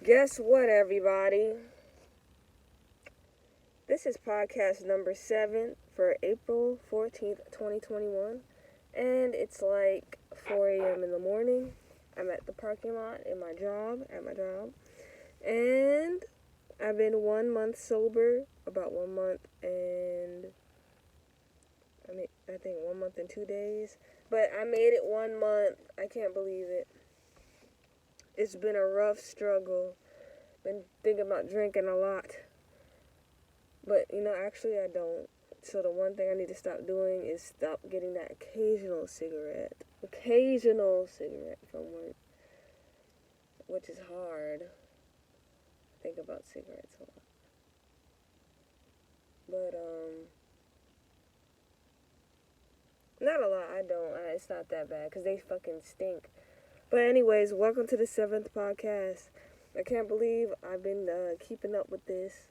Guess what, everybody? This is podcast number 7 for April 14th, 2021. And it's like 4 a.m. in the morning. I'm at the parking lot at my job. And I've been 1 month sober, about 1 month and... I think 1 month and 2 days. But I made it 1 month. I can't believe it. It's been a rough struggle. Been thinking about drinking a lot. But, actually I don't. So the one thing I need to stop doing is stop getting that occasional cigarette. From work. Which is hard. Think about cigarettes a lot. But, not a lot, I don't. It's not that bad, because they fucking stink. But anyways, welcome to the 7th podcast. I can't believe I've been keeping up with this.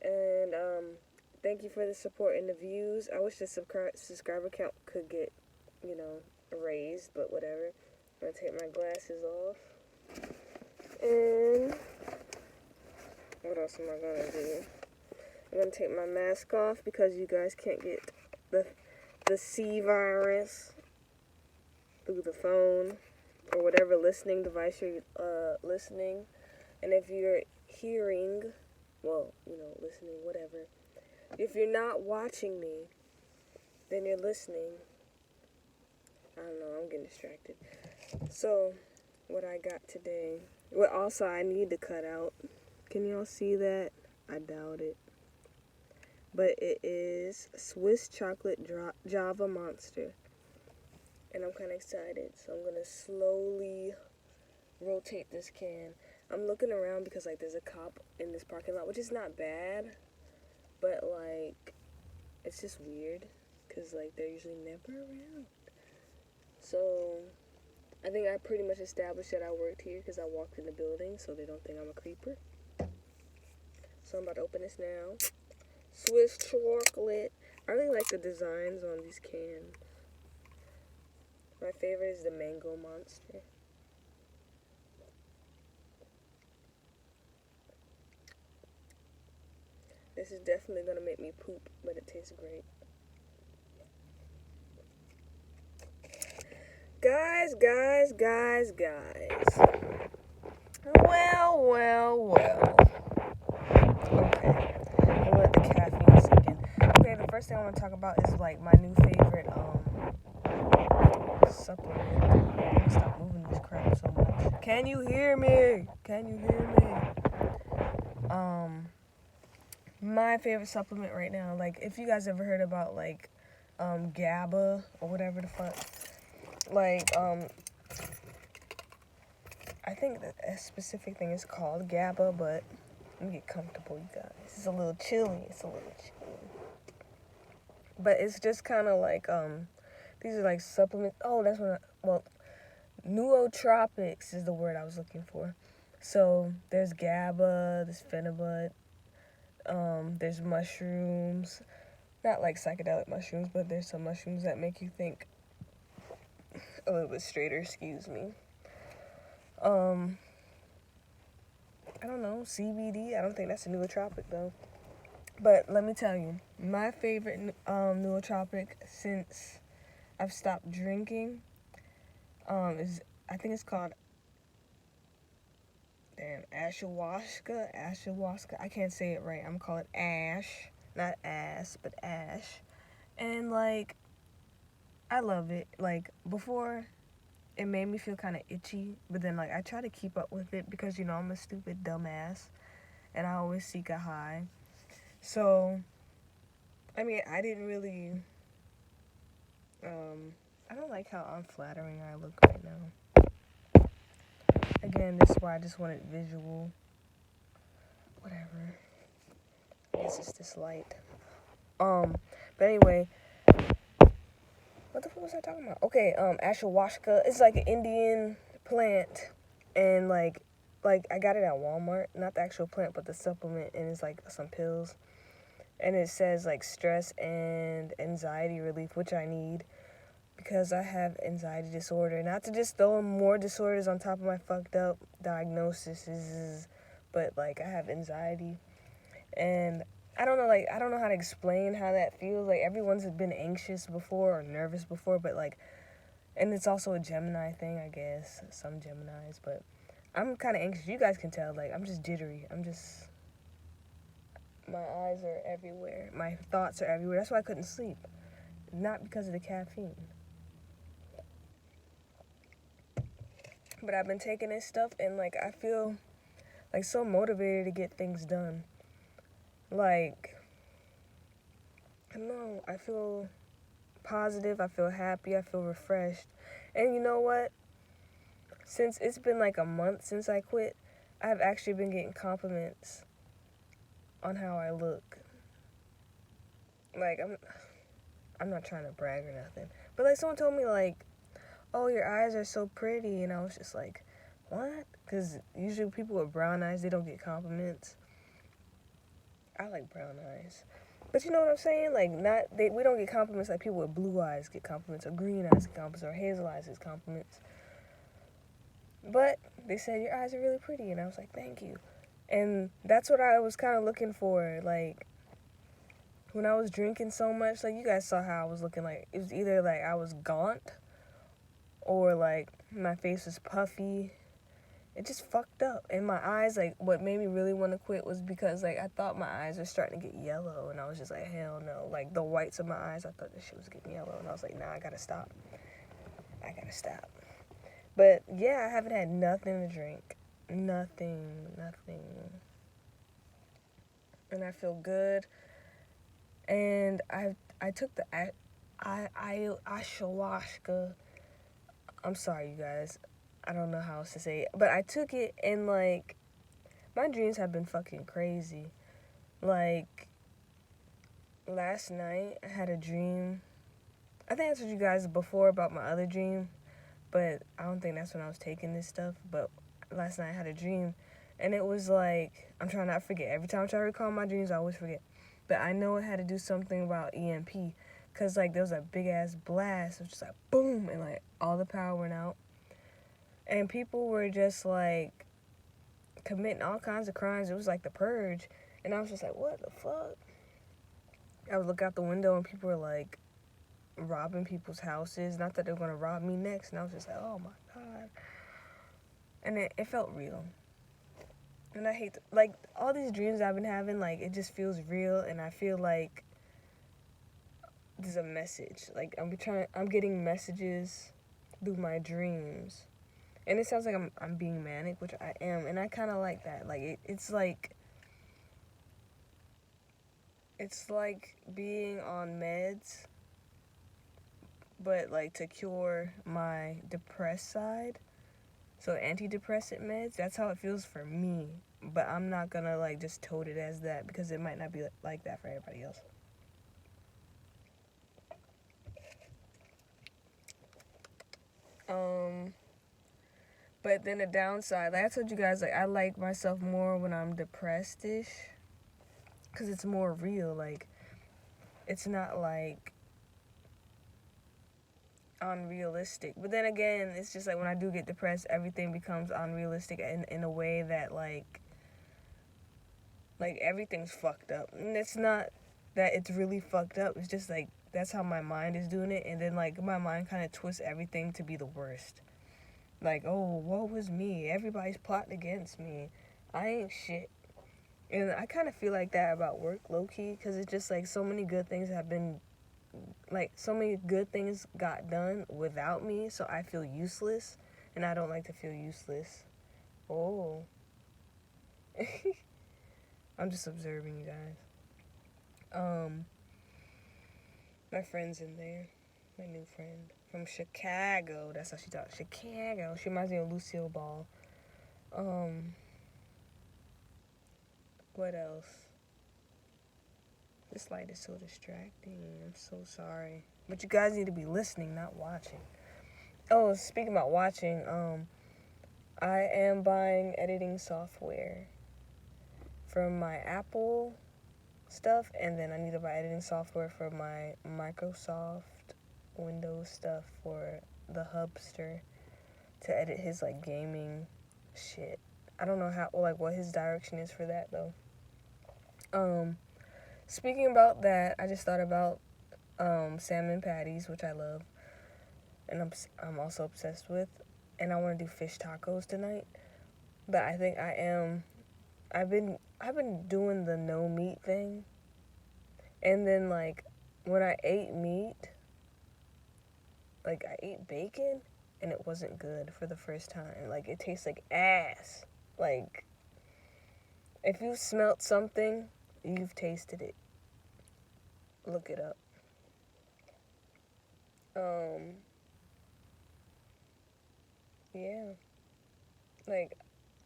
And thank you for the support and the views. I wish the subscriber count could get, raised, but whatever. I'm going to take my glasses off. And what else am I going to do? I'm going to take my mask off because you guys can't get the C virus through the phone or whatever listening device you're listening. And if you're hearing, listening, whatever. If you're not watching me, then you're listening. I don't know, I'm getting distracted. So, what I got today, what also I need to cut out. Can y'all see that? I doubt it. But it is Swiss chocolate Java Monster. And I'm kind of excited. So I'm going to slowly rotate this can. I'm looking around because, there's a cop in this parking lot, which is not bad. But, it's just weird. Because, they're usually never around. So, I think I pretty much established that I worked here because I walked in the building. So they don't think I'm a creeper. So I'm about to open this now. Swiss chocolate. I really like the designs on these cans. My favorite is the mango monster. This is definitely going to make me poop, but it tastes great. Guys. Well. Okay. I'm gonna let the caffeine sink in. Okay, the first thing I want to talk about is, my new favorite, supplement. I'm gonna stop moving this crap so much. Can you hear me? My favorite supplement right now, if you guys ever heard about, GABA or whatever the fuck, I think that a specific thing is called GABA, but let me get comfortable, you guys. It's a little chilly. But it's just kind of these are supplements. Oh, that's nootropics is the word I was looking for. So there's GABA, there's phenibut, there's mushrooms. Not psychedelic mushrooms, but there's some mushrooms that make you think a little bit straighter, excuse me. I don't know, CBD. I don't think that's a nootropic though. But let me tell you, my favorite nootropic since I've stopped drinking is, I think it's called ayahuasca. I can't say it right. I'm gonna call it ash, not ass, but ash. And I love it. Before, it made me feel kind of itchy, but then I try to keep up with it because I'm a stupid dumbass, and I always seek a high. So, I didn't really, I don't like how unflattering I look right now. Again, this is why I just wanted visual. Whatever. I guess it's this light. But anyway, what the fuck was I talking about? Okay, ayahuasca. It's an Indian plant, and I got it at Walmart. Not the actual plant, but the supplement, and it's some pills. And it says stress and anxiety relief, which I need. because I have anxiety disorder. Not to just throw more disorders on top of my fucked up diagnosis, but like I have anxiety, and I don't know how to explain how that feels. Like everyone's been anxious before or nervous before, but like, and it's also a Gemini thing, I guess. Some Geminis, but I'm kind of anxious. You guys can tell. Like I'm just jittery. My eyes are everywhere. My thoughts are everywhere. That's why I couldn't sleep. Not because of the caffeine. But I've been taking this stuff and like I feel like so motivated to get things done. Like, I don't know, I feel positive, I feel happy, I feel refreshed. And you know what? Since it's been like a month since I quit, I've actually been getting compliments on how I look. Like, I'm not trying to brag or nothing, but like someone told me like, oh, your eyes are so pretty, and I was just like, what? Because usually people with brown eyes, they don't get compliments. I like brown eyes. But you know what I'm saying? Like, we don't get compliments like people with blue eyes get compliments, or green eyes get compliments, or hazel eyes get compliments. But they said, your eyes are really pretty, and I was like, thank you. And that's what I was kind of looking for. Like, when I was drinking so much, like, you guys saw how I was looking. Like, it was either like I was gaunt, or like my face was puffy. It just fucked up. And my eyes, like, what made me really want to quit was because, like, I thought my eyes were starting to get yellow. And I was just like, hell no. Like, the whites of my eyes, I thought this shit was getting yellow. And I was like, nah, I gotta stop. But, yeah, I haven't had nothing to drink. Nothing. And I feel good. And I took the ayahuasca. I'm sorry, you guys. I don't know how else to say it. But I took it, and, like, my dreams have been fucking crazy. Like, last night, I had a dream. I think I told you guys before about my other dream, but I don't think that's when I was taking this stuff. But last night, I had a dream, and it was like, I'm trying not to forget. Every time I try to recall my dreams, I always forget. But I know it had to do something about EMP, because, like, there was a big-ass blast. It was just like, boom, and, like, all the power went out. And people were just, like, committing all kinds of crimes. It was like the purge. And I was just like, what the fuck? I would look out the window and people were, like, robbing people's houses. Not that they were going to rob me next. And I was just like, oh, my God. And it felt real. And I hate, like, all these dreams I've been having, like, it just feels real. And I feel like there's a message. Like, I'm getting messages through my dreams. And it sounds like I'm being manic, which I am, and I kind of like that. Like it's like being on meds, but like to cure my depressed side. So antidepressant meds. That's how it feels for me. But I'm not gonna like just tote it as that because it might not be like that for everybody else. But then the downside, like I told you guys, like I like myself more when I'm depressed-ish, because it's more real. Like, it's not like unrealistic. But then again, it's just like when I do get depressed, everything becomes unrealistic in a way that like everything's fucked up. And it's not that it's really fucked up. It's just like that's how my mind is doing it, and then like my mind kind of twists everything to be the worst. Like, oh, woe was me. Everybody's plotting against me. I ain't shit. And I kind of feel like that about work, low-key, because it's just like so many good things got done without me, so I feel useless, and I don't like to feel useless. Oh. I'm just observing you guys. My friend's in there. My new friend from Chicago. That's how she talks. Chicago. She reminds me of Lucille Ball. What else? This light is so distracting. I'm so sorry. But you guys need to be listening, not watching. Oh, speaking about watching, I am buying editing software for my Apple stuff, and then I need to buy editing software for my Microsoft Windows stuff for the hubster to edit his, like, gaming shit. I don't know how, like, what his direction is for that, though. Speaking about that, I just thought about salmon patties, which I love, and I'm also obsessed with, and I want to do fish tacos tonight. But I think I've been doing the no meat thing, and then, like, when I ate meat, like, I ate bacon, and it wasn't good for the first time. Like, it tastes like ass. Like, if you smelt something, you've tasted it. Look it up. Yeah. Like,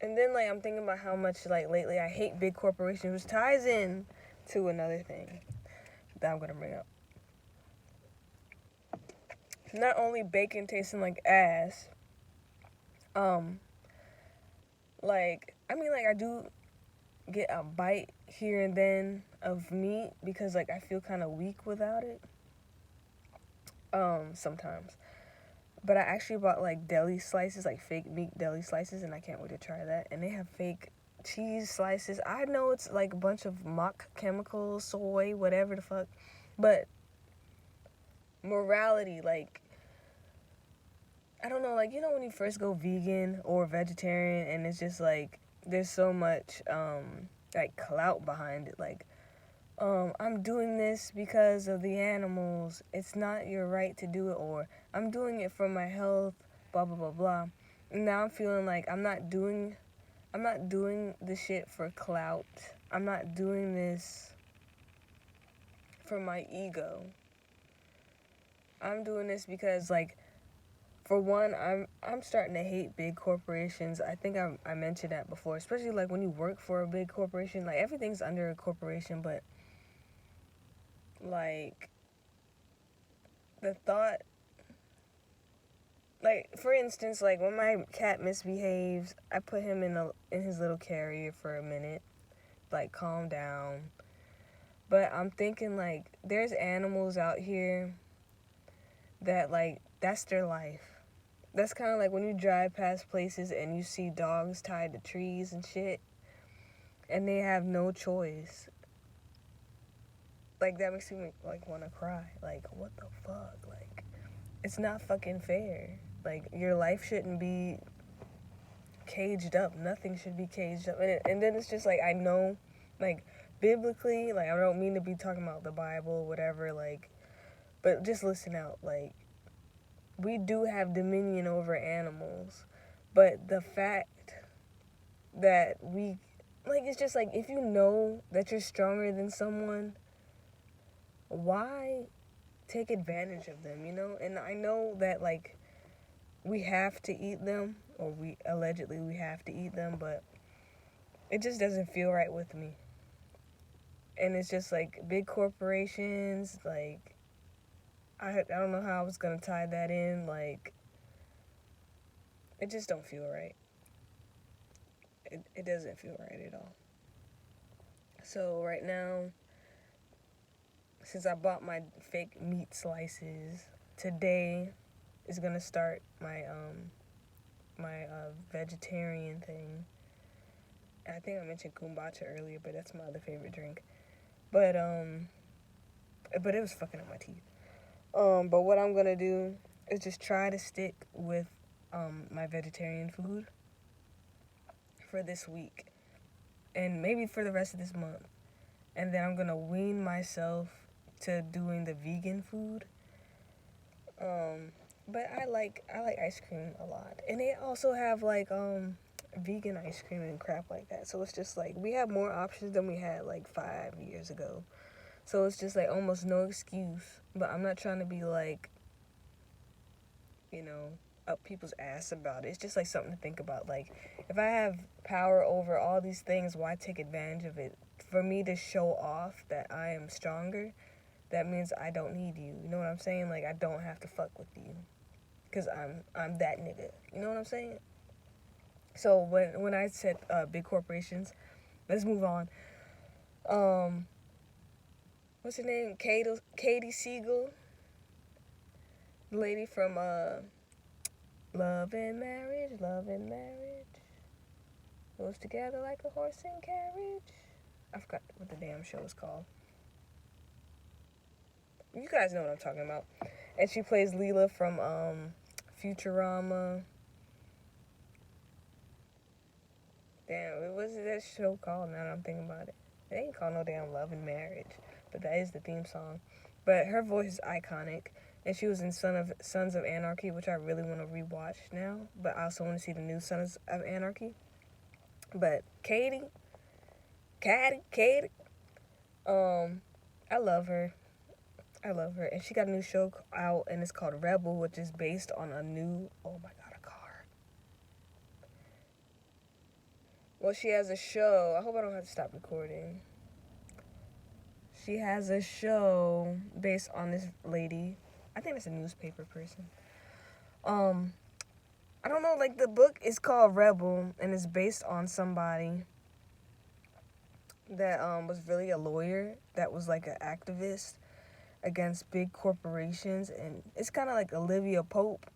and then, like, I'm thinking about how much, like, lately I hate big corporations, which ties in to another thing that I'm gonna bring up. Not only bacon tasting like ass, like, I mean, like, I do get a bite here and then of meat because, like, I feel kind of weak without it, sometimes. But I actually bought, like, deli slices, like, fake meat deli slices, and I can't wait to try that. And they have fake cheese slices. I know it's, like, a bunch of mock chemicals, soy, whatever the fuck, but morality, like, I don't know, like, you know when you first go vegan or vegetarian, and it's just, like, there's so much, like, clout behind it, like, I'm doing this because of the animals, it's not your right to do it, or I'm doing it for my health, blah, blah, blah, blah. And now I'm feeling like I'm not doing the shit for clout. I'm not doing this for my ego. I'm doing this because, like, for one, I'm starting to hate big corporations. I think I mentioned that before, especially, like, when you work for a big corporation, like, everything's under a corporation, but, like, the thought, like, for instance, like, when my cat misbehaves, I put him in his little carrier for a minute, like, calm down. But I'm thinking, like, there's animals out here that, like, that's their life. That's kind of like when you drive past places and you see dogs tied to trees and shit, and they have no choice. Like, that makes me, like, want to cry. Like, what the fuck? Like, it's not fucking fair. Like, your life shouldn't be caged up. Nothing should be caged up. And then it's just, like, I know, like, biblically, like, I don't mean to be talking about the Bible, whatever, like, but just listen out, like, we do have dominion over animals, but the fact that we, like, it's just, like, if you know that you're stronger than someone, why take advantage of them, you know? And I know that, like, we have to eat them, or we have to eat them, but it just doesn't feel right with me. And it's just, like, big corporations, like, I don't know how I was gonna tie that in, like, it just don't feel right. It doesn't feel right at all. So right now, since I bought my fake meat slices, today is gonna start my vegetarian thing. I think I mentioned kombucha earlier, but that's my other favorite drink. But it was fucking up my teeth. But what I'm gonna do is just try to stick with my vegetarian food for this week, and maybe for the rest of this month. And then I'm gonna wean myself to doing the vegan food. But I like ice cream a lot, and they also have, like, vegan ice cream and crap like that. So it's just, like, we have more options than we had, like, 5 years ago. So it's just, like, almost no excuse. But I'm not trying to be, like, you know, up people's ass about it. It's just, like, something to think about. Like, if I have power over all these things, why take advantage of it? For me to show off that I am stronger, that means I don't need you. You know what I'm saying? Like, I don't have to fuck with you, because I'm that nigga. You know what I'm saying? So when I said big corporations, let's move on. What's her name? Katie Siegel. The lady from Love and Marriage, Love and Marriage goes together like a horse and carriage. I forgot what the damn show is called. You guys know what I'm talking about. And she plays Leela from Futurama. Damn, what was that show called now that I'm thinking about it? It ain't called no damn Love and Marriage, but that is the theme song. But her voice is iconic, and she was in Sons of Anarchy, which I really want to rewatch now, but I also want to see the new Sons of Anarchy. But Katie, I love her. And she got a new show out, and it's called Rebel, which is based on a new, oh my god, a car. Well, she has a show. I hope I don't have to stop recording. She has a show based on this lady. I think it's a newspaper person. I don't know, like the book is called Rebel, and it's based on somebody that was really a lawyer that was like an activist against big corporations, and it's kind of like Olivia Pope,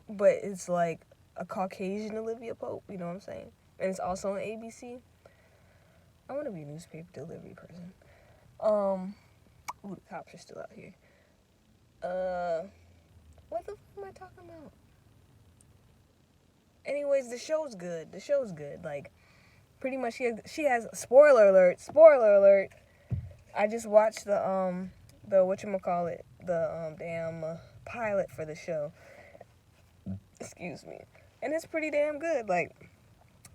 but it's like a Caucasian Olivia Pope, you know what I'm saying? And it's also on ABC. I want to be a newspaper delivery person. Ooh, the cops are still out here. What the fuck am I talking about? Anyways, the show's good. Like, pretty much she has spoiler alert. I just watched the whatchamacallit, the damn pilot for the show. Excuse me. And it's pretty damn good. Like,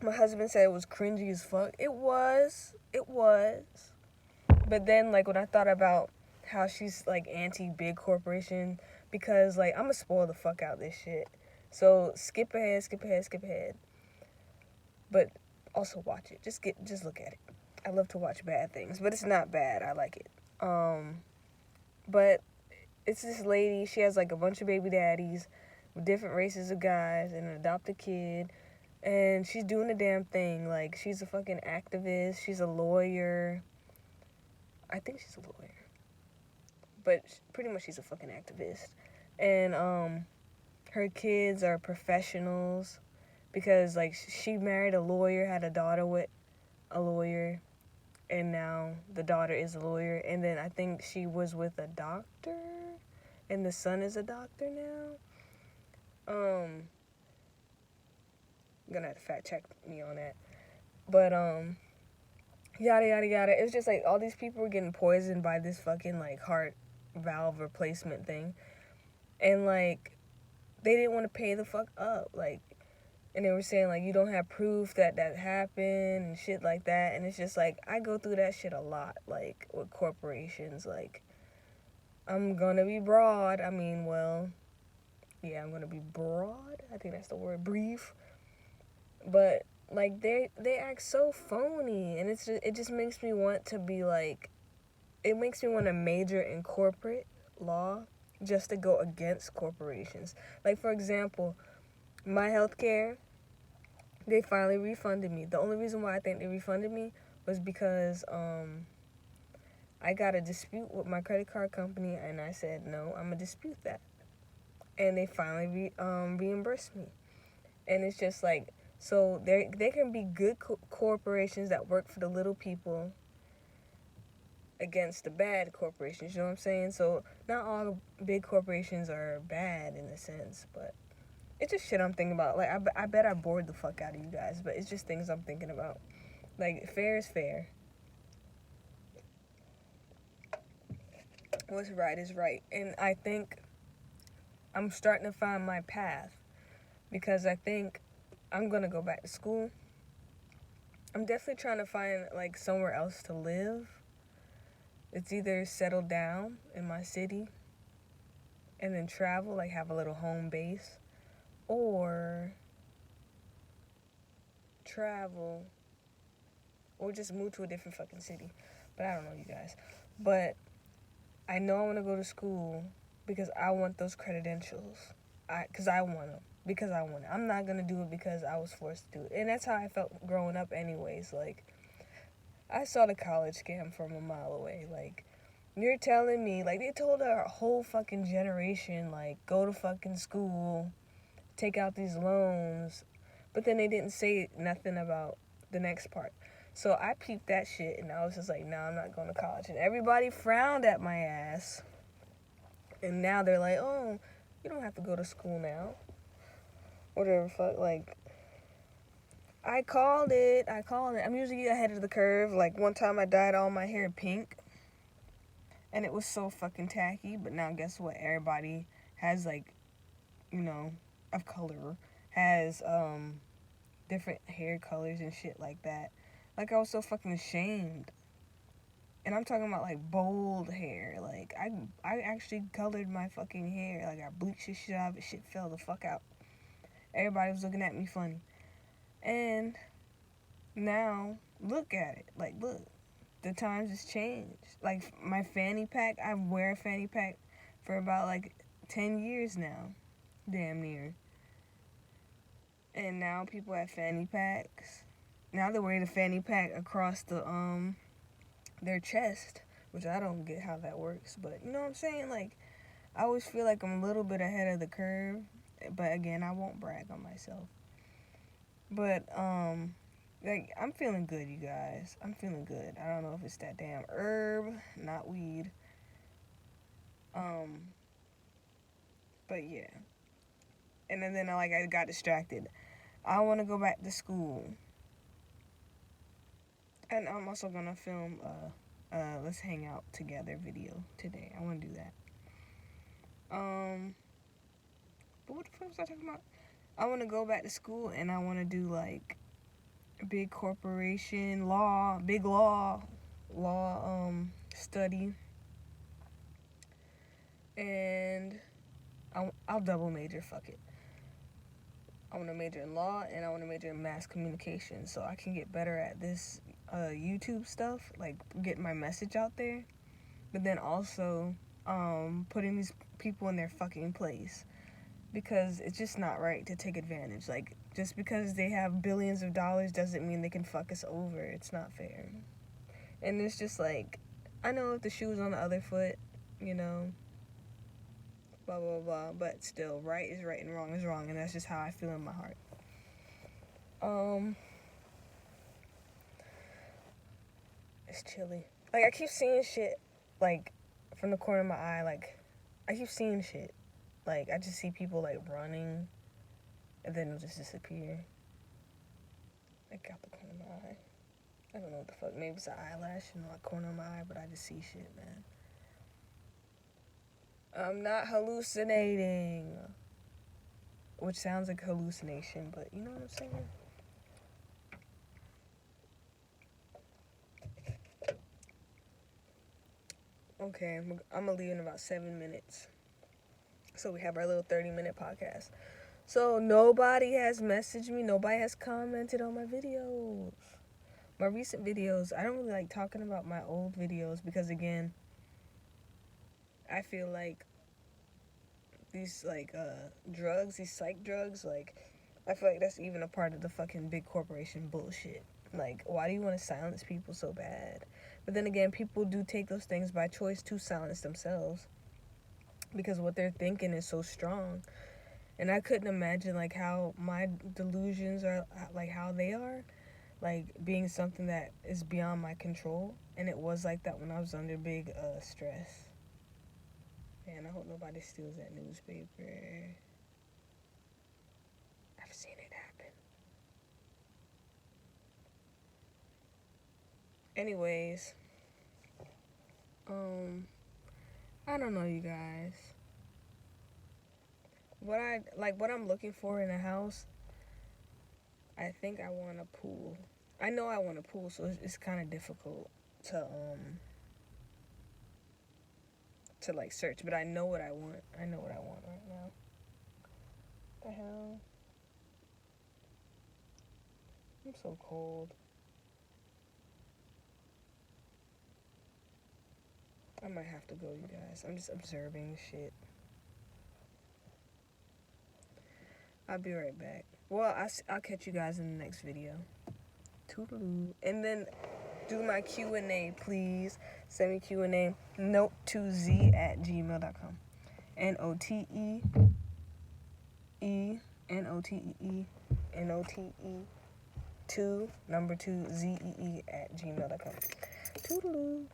my husband said it was cringy as fuck. It was. But then, like, when I thought about how she's, like, anti-big corporation, because, like, I'm gonna spoil the fuck out this shit. So, skip ahead. But also watch it. Just look at it. I love to watch bad things, but it's not bad. I like it. But it's this lady. She has, like, a bunch of baby daddies with different races of guys and an adopted kid. And she's doing the damn thing. Like, she's a fucking activist. She's a lawyer. I think she's a lawyer. But pretty much she's a fucking activist. And, her kids are professionals because, like, she married a lawyer, had a daughter with a lawyer, and now the daughter is a lawyer. And then I think she was with a doctor, and the son is a doctor now. Gonna have to fact check me on that. But, yada, yada, yada. It's just, like, all these people were getting poisoned by this fucking, like, heart valve replacement thing. And, like, they didn't want to pay the fuck up. Like, and they were saying, like, you don't have proof that happened and shit like that. And it's just, like, I go through that shit a lot, like, with corporations. Like, I'm gonna be broad. I mean, well, yeah, I'm gonna be broad. I think that's the word, brief. But, like, they act so phony. And it just makes me want to be, like, it makes me want to major in corporate law just to go against corporations. Like, for example, my healthcare, they finally refunded me. The only reason why I think they refunded me was because I got a dispute with my credit card company, and I said, no, I'm going to dispute that. And they finally reimbursed me. And it's just like, so there can be good corporations that work for the little people against the bad corporations, you know what I'm saying? So not all big corporations are bad in a sense, but it's just shit I'm thinking about. Like, I bet I bored the fuck out of you guys, but it's just things I'm thinking about. Like, fair is fair. What's right is right. And I think I'm starting to find my path, because I think I'm gonna go back to school. I'm definitely trying to find, like, somewhere else to live. It's either settle down in my city and then travel, like have a little home base, or travel, or just move to a different fucking city. But I don't know, you guys. But I know I want to go to school because I want those credentials. Because I want them. Because I want it. I'm not going to do it because I was forced to do it. And that's how I felt growing up anyways. Like, I saw the college scam from a mile away. Like, You're telling me, like, they told our whole fucking generation, like, go to fucking school, take out these loans, but then they didn't say nothing about the next part. So I peeped that shit, and I was just like, nah, I'm not going to college. And everybody frowned at my ass. And now they're like, oh, you don't have to go to school now. Whatever, fuck, like, I called it. I'm usually ahead of the curve. Like, one time I dyed all my hair pink, and it was so fucking tacky. But now guess what? Everybody has, like, of color, has, different hair colors and shit like that. Like, I was so fucking ashamed. And I'm talking about, like, bold hair. Like, I actually colored my fucking hair. Like, I bleached the shit out of it. Shit fell the fuck out. Everybody was looking at me funny. And now, look at it. Like, look. The times has changed. Like, my fanny pack, I wear a fanny pack for about, like, 10 years now. Damn near. And now people have fanny packs. Now they wear the fanny pack across their chest, which I don't get how that works. But, you know what I'm saying? Like, I always feel like I'm a little bit ahead of the curve. But, again, I won't brag on myself. But, like, I'm feeling good, you guys. I'm feeling good. I don't know if it's that damn herb, not weed. But yeah. And then like, I got distracted. I want to go back to school. And I'm also gonna film let's hang out together video today. I want to do that. But what the fuck was I talking about? I want to go back to school, and I want to do like big corporation law, big law study, and I'll double major. Fuck it. I want to major in law, and I want to major in mass communication, so I can get better at this YouTube stuff, like getting my message out there, but then also putting these people in their fucking place, because it's just not right to take advantage. Like, just because they have billions of dollars doesn't mean they can fuck us over. It's not fair. And it's just like, I know if the shoe's on the other foot, blah, blah, blah, but still, right is right and wrong is wrong, and that's just how I feel in my heart. It's chilly. Like, I keep seeing shit, like, from the corner of my eye, like, I keep seeing shit. Like, I just see people, like, running, and then it'll just disappear. Like, out the corner of my eye. I don't know what the fuck. Maybe it's an eyelash in the corner of my eye, but I just see shit, man. I'm not hallucinating. Which sounds like hallucination, but you know what I'm saying? Okay, I'm gonna leave in about 7 minutes. So we have our little 30-minute podcast. So nobody has messaged me. Nobody has commented on my videos. My recent videos, I don't really like talking about my old videos because, again, I feel like these, like, drugs, these psych drugs, like, I feel like that's even a part of the fucking big corporation bullshit. Like, why do you want to silence people so bad? But then again, people do take those things by choice to silence themselves, because what they're thinking is so strong. And I couldn't imagine, like, how my delusions are, like, how they are, like, being something that is beyond my control. And it was like that when I was under big stress. Man, I hope nobody steals that newspaper. I've seen it happen. Anyways, I don't know, you guys. What I'm looking for in a house, I think I want a pool. I know I want a pool, so it's kind of difficult to like search, but I know what I want. I know what I want right now. What the hell? I'm so cold. I might have to go, you guys. I'm just observing shit. I'll be right back. Well, I'll catch you guys in the next video. Toodaloo. And then do my Q&A, please. Send me Q&A. NOTE2SEF at gmail.com. NOTE2 2 zee at gmail.com. Toodaloo.